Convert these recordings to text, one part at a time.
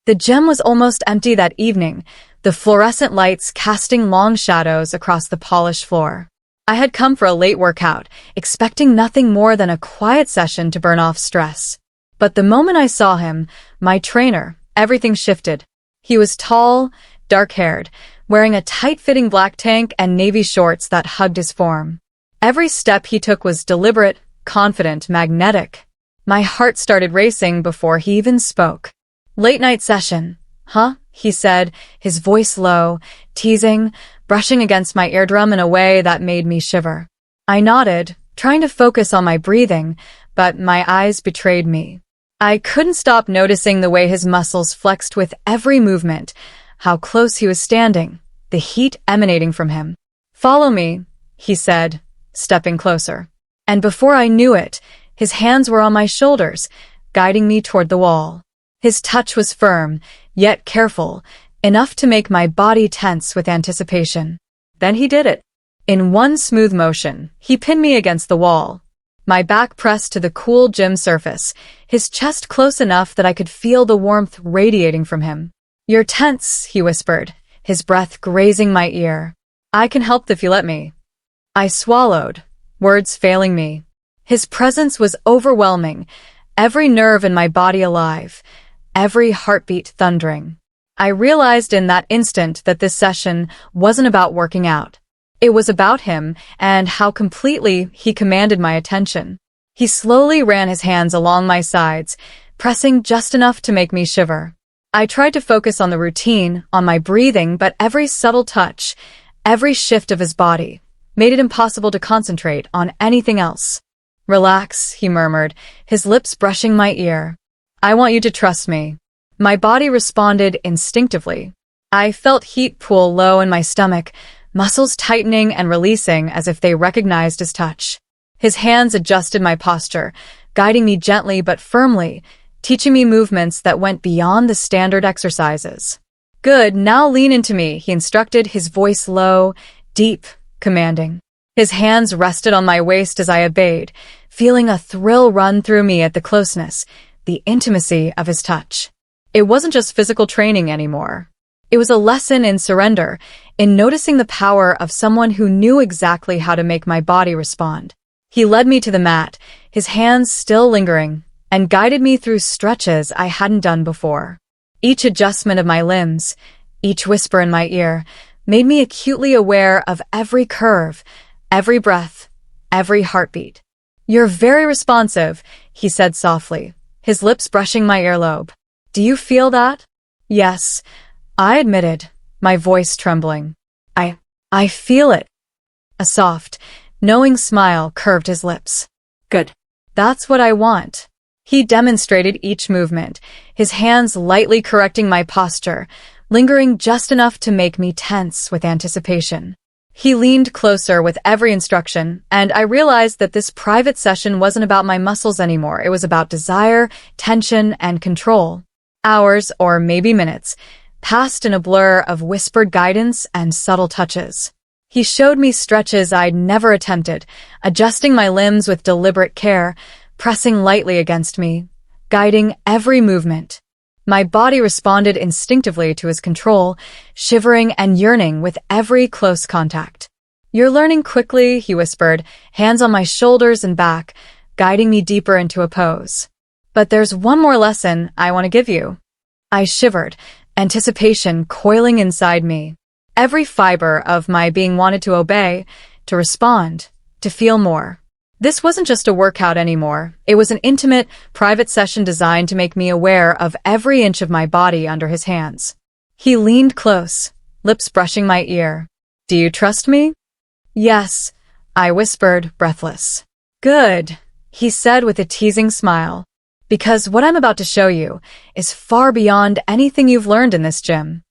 The gym was almost empty that evening, the fluorescent lights casting long shadows across the polished floor. I had come for a late workout, expecting nothing more than a quiet session to burn off stress. But the moment I saw him, my trainer, everything shifted. He was tall, dark-haired, wearing a tight-fitting black tank and navy shorts that hugged his form. Every step he took was deliberate, confident, magnetic. My heart started racing before he even spoke. "Late night session, huh?" he said, his voice low, teasing, brushing against my eardrum in a way that made me shiver. I nodded, trying to focus on my breathing, but my eyes betrayed me. I couldn't stop noticing the way his muscles flexed with every movement, how close he was standing, the heat emanating from him. "Follow me," he said, stepping closer. And before I knew it, his hands were on my shoulders, guiding me toward the wall. His touch was firm, yet careful, enough to make my body tense with anticipation. Then he did it. In one smooth motion, he pinned me against the wall. My back pressed to the cool gym surface, his chest close enough that I could feel the warmth radiating from him. "You're tense," he whispered, his breath grazing my ear. "I can help if you let me." I swallowed, words failing me. His presence was overwhelming, every nerve in my body alive, every heartbeat thundering. I realized in that instant that this session wasn't about working out. It was about him and how completely he commanded my attention. He slowly ran his hands along my sides, pressing just enough to make me shiver. I tried to focus on the routine, on my breathing, but every subtle touch, every shift of his body, made it impossible to concentrate on anything else. "Relax," he murmured, his lips brushing my ear. "I want you to trust me." My body responded instinctively. I felt heat pool low in my stomach, muscles tightening and releasing as if they recognized his touch. His hands adjusted my posture, guiding me gently but firmly, teaching me movements that went beyond the standard exercises. "Good, now lean into me," he instructed, his voice low, deep, commanding. His hands rested on my waist as I obeyed, feeling a thrill run through me at the closeness, the intimacy of his touch. It wasn't just physical training anymore. It was a lesson in surrender, in noticing the power of someone who knew exactly how to make my body respond. He led me to the mat, his hands still lingering, and guided me through stretches I hadn't done before. Each adjustment of my limbs, each whisper in my ear, made me acutely aware of every curve, every breath, every heartbeat. "You're very responsive," he said softly, his lips brushing my earlobe. "Do you feel that?" "Yes," I admitted, my voice trembling. I feel it." A soft, knowing smile curved his lips. "Good. That's what I want." He demonstrated each movement, his hands lightly correcting my posture, lingering just enough to make me tense with anticipation. He leaned closer with every instruction, and I realized that this private session wasn't about my muscles anymore. It was about desire, tension, and control. Hours, or maybe minutes, passed in a blur of whispered guidance and subtle touches. He showed me stretches I'd never attempted, adjusting my limbs with deliberate care, pressing lightly against me, guiding every movement. My body responded instinctively to his control, shivering and yearning with every close contact. "You're learning quickly," he whispered, hands on my shoulders and back, guiding me deeper into a pose. "But there's one more lesson I want to give you." I shivered, anticipation coiling inside me. Every fiber of my being wanted to obey, to respond, to feel more. This wasn't just a workout anymore. It was an intimate, private session designed to make me aware of every inch of my body under his hands. He leaned close, lips brushing my ear. "Do you trust me?" "Yes," I whispered, breathless. "Good," he said with a teasing smile. "Because what I'm about to show you is far beyond anything you've learned in this gym."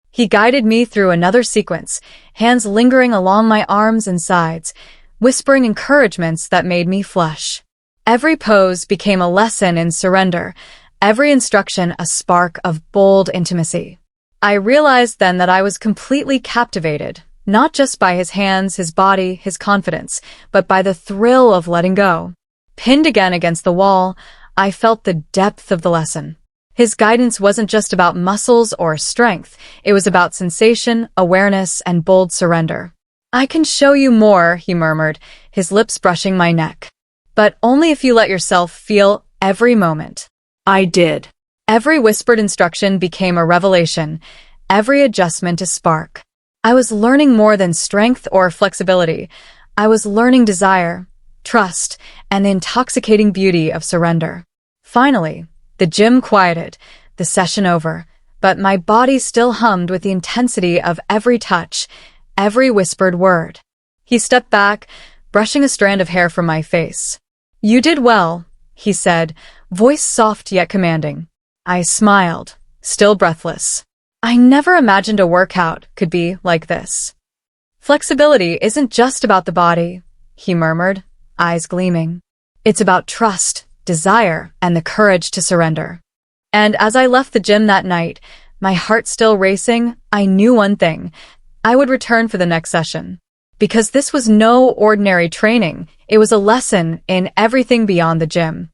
He guided me through another sequence, hands lingering along my arms and sides, whispering encouragements that made me flush. Every pose became a lesson in surrender, every instruction a spark of bold intimacy. I realized then that I was completely captivated, not just by his hands, his body, his confidence, but by the thrill of letting go. Pinned again against the wall, I felt the depth of the lesson. His guidance wasn't just about muscles or strength, it was about sensation, awareness, and bold surrender. "I can show you more," he murmured, his lips brushing my neck. "But only if you let yourself feel every moment." I did. Every whispered instruction became a revelation, every adjustment a spark. I was learning more than strength or flexibility. I was learning desire, trust, and the intoxicating beauty of surrender. Finally, the gym quieted, the session over, but my body still hummed with the intensity of every touch, every whispered word. He stepped back, brushing a strand of hair from my face. "You did well," he said, voice soft yet commanding. I smiled, still breathless. I never imagined a workout could be like this. "Flexibility isn't just about the body," he murmured, eyes gleaming. "It's about trust, desire, and the courage to surrender." And as I left the gym that night, my heart still racing, I knew one thing: I would return for the next session. Because this was no ordinary training, it was a lesson in everything beyond the gym.